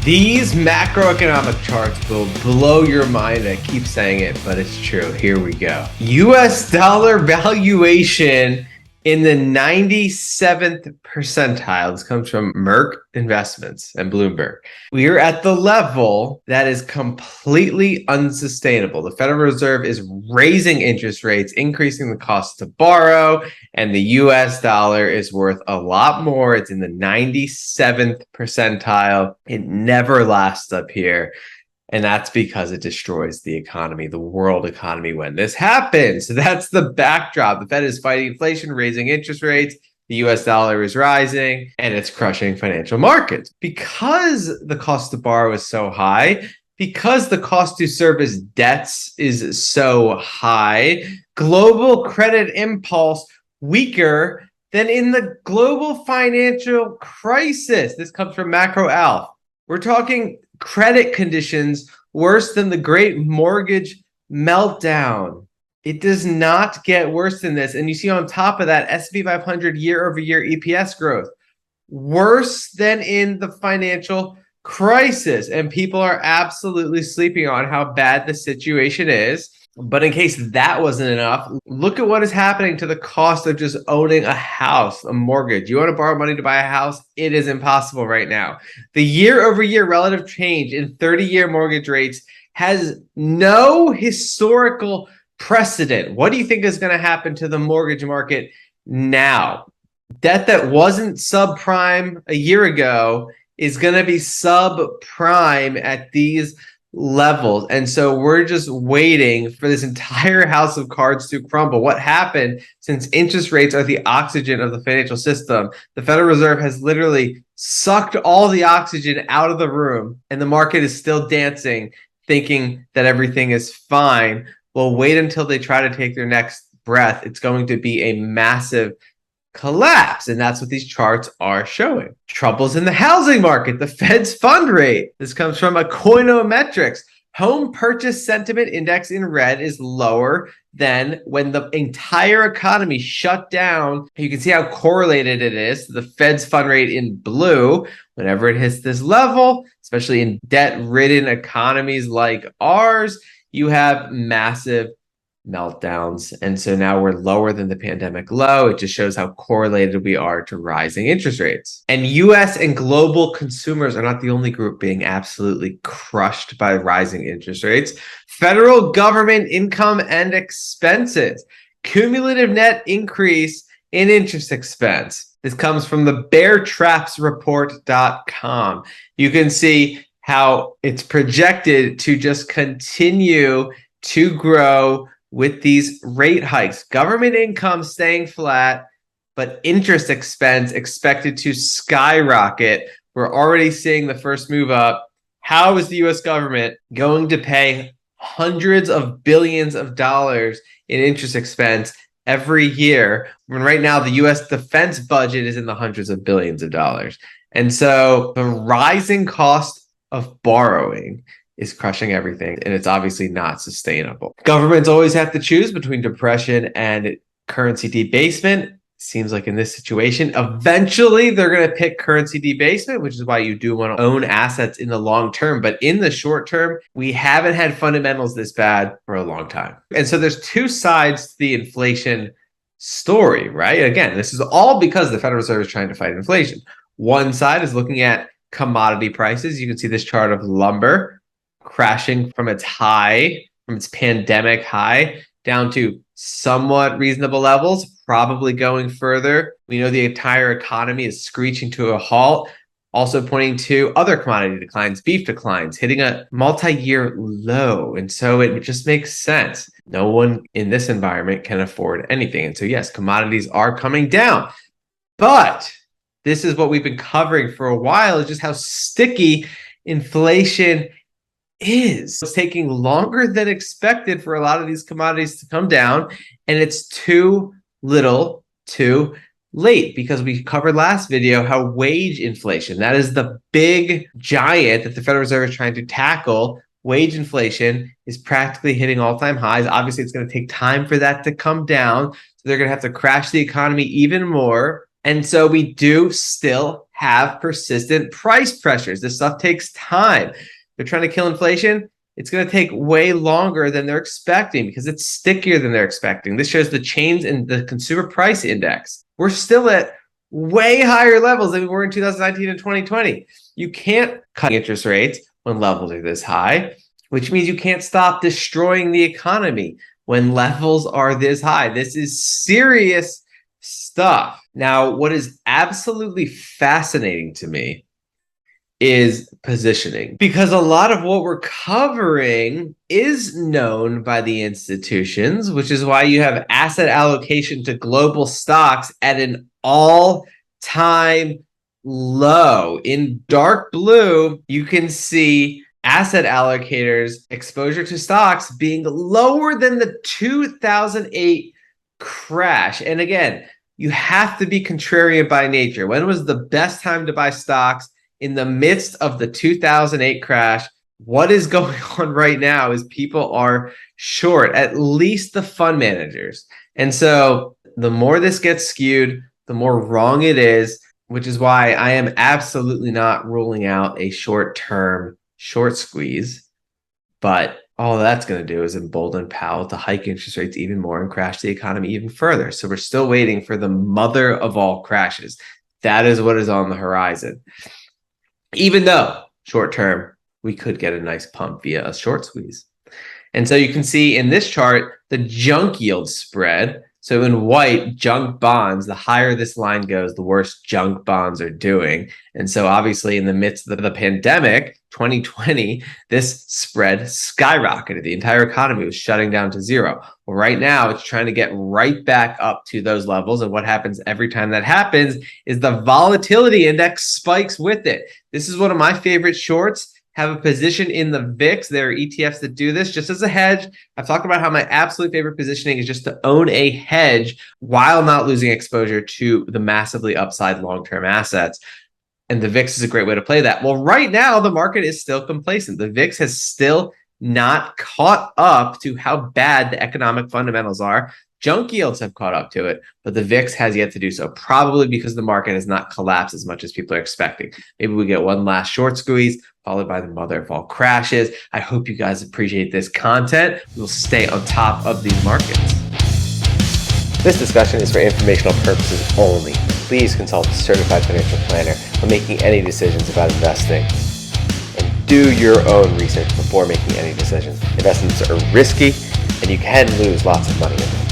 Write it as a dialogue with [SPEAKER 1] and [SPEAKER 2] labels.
[SPEAKER 1] These macroeconomic charts will blow your mind. I keep saying it, but it's true. Here we go. US dollar valuation in the 97th percentile. This comes from Merck Investments and Bloomberg. We are at the level that is completely unsustainable. The Federal Reserve is raising interest rates, increasing the cost to borrow, and the US dollar is worth a lot more. It's in the 97th percentile. It never lasts up here. And that's because it destroys the economy, the world economy, when this happens. So that's the backdrop. The Fed is fighting inflation, raising interest rates. The US dollar is rising, and it's crushing financial markets. Because the cost to borrow is so high, because the cost to service debts is so high, global credit impulse weaker than in the global financial crisis. This comes from Macroeconomic. We're talking credit conditions worse than the great mortgage meltdown. It does not get worse than this. And you see on top of that, S&P 500 year-over-year EPS growth, worse than in the financial crisis. And people are absolutely sleeping on how bad the situation is. But in case that wasn't enough, look at what is happening to the cost of just owning a house, a mortgage. You want to borrow money to buy a house? It is impossible right now. The year-over-year relative change in 30-year mortgage rates has no historical precedent. What do you think is going to happen to the mortgage market now? Debt that wasn't subprime a year ago is going to be subprime at these levels. And so we're just waiting for this entire house of cards to crumble. What happened, since interest rates are the oxygen of the financial system, the Federal Reserve has literally sucked all the oxygen out of the room, and the market is still dancing, thinking that everything is fine. Well, wait until they try to take their next breath. It's going to be a massive collapse, and that's what these charts are showing. Troubles in the housing market, the Fed's fund rate. This comes from Econometrics. Home purchase sentiment index in red is lower than when the entire economy shut down. You can see how correlated it is to the Fed's fund rate in blue. Whenever it hits this level, especially in debt-ridden economies like ours, you have massive meltdowns. And so now we're lower than the pandemic low. It just shows how correlated we are to rising interest rates. And US and global consumers are not the only group being absolutely crushed by rising interest rates. Federal government income and expenses. Cumulative net increase in interest expense. This comes from the beartrapsreport.com. You can see how it's projected to just continue to grow with these rate hikes. Government income staying flat, but interest expense expected to skyrocket. We're already seeing the first move up. How is the US government going to pay hundreds of billions of dollars in interest expense every year when right now the US defense budget is in the hundreds of billions of dollars? And so the rising cost of borrowing is crushing everything, and it's obviously not sustainable. Governments always have to choose between depression and currency debasement. Seems like in this situation, eventually they're going to pick currency debasement, which is why you do want to own assets in the long term. But in the short term, we haven't had fundamentals this bad for a long time. And so there's two sides to the inflation story, right? Again, this is all because the Federal Reserve is trying to fight inflation. One side is looking at commodity prices. You can see this chart of lumber crashing from its high, from its pandemic high, down to somewhat reasonable levels, probably going further. We know the entire economy is screeching to a halt, also pointing to other commodity declines, beef declines, hitting a multi-year low. And so it just makes sense. No one in this environment can afford anything. And so yes, commodities are coming down. But this is what we've been covering for a while, is just how sticky inflation is. It's taking longer than expected for a lot of these commodities to come down, and it's too little too late, because we covered last video how wage inflation, that is the big giant that the Federal Reserve is trying to tackle. Wage inflation is practically hitting all-time highs. Obviously, it's going to take time for that to come down. So they're going to have to crash the economy even more And so we do still have persistent price pressures. This stuff takes time. They're trying to kill inflation. It's going to take way longer than they're expecting because it's stickier than they're expecting. This shows the change in the consumer price index. We're still at way higher levels than we were in 2019 and 2020. You can't cut interest rates when levels are this high, which means you can't stop destroying the economy when levels are this high. This is serious stuff. Now, what is absolutely fascinating to me is positioning, because a lot of what we're covering is known by the institutions, which is why you have asset allocation to global stocks at an all-time low. In dark blue, you can see asset allocators' exposure to stocks being lower than the 2008 crash. And again, you have to be contrarian by nature. When was the best time to buy stocks? In the midst of the 2008 crash. What is going on right now is people are short, at least the fund managers. And so the more this gets skewed, the more wrong it is, which is why I am absolutely not ruling out a short-term short squeeze. But all that's going to do is embolden Powell to hike interest rates even more and crash the economy even further. So we're still waiting for the mother of all crashes. That is what is on the horizon. Even though short term, we could get a nice pump via a short squeeze. And so you can see in this chart, the junk yield spread. So in white, junk bonds, the higher this line goes, the worse junk bonds are doing. And so obviously in the midst of the pandemic, 2020, this spread skyrocketed. The entire economy was shutting down to zero. Well, right now it's trying to get right back up to those levels. And what happens every time that happens is the volatility index spikes with it. This is one of my favorite shorts. Have a position in the VIX. There are ETFs that do this just as a hedge. I've talked about how my absolute favorite positioning is just to own a hedge while not losing exposure to the massively upside long-term assets. And the VIX is a great way to play that. Well, right now, the market is still complacent. The VIX has still not caught up to how bad the economic fundamentals are. Junk yields have caught up to it, but the VIX has yet to do so, probably because the market has not collapsed as much as people are expecting. Maybe we get one last short squeeze, followed by the mother of all crashes. I hope you guys appreciate this content. We'll stay on top of these markets. This discussion is for informational purposes only. Please consult a certified financial planner when making any decisions about investing. And do your own research before making any decisions. Investments are risky, and you can lose lots of money in them.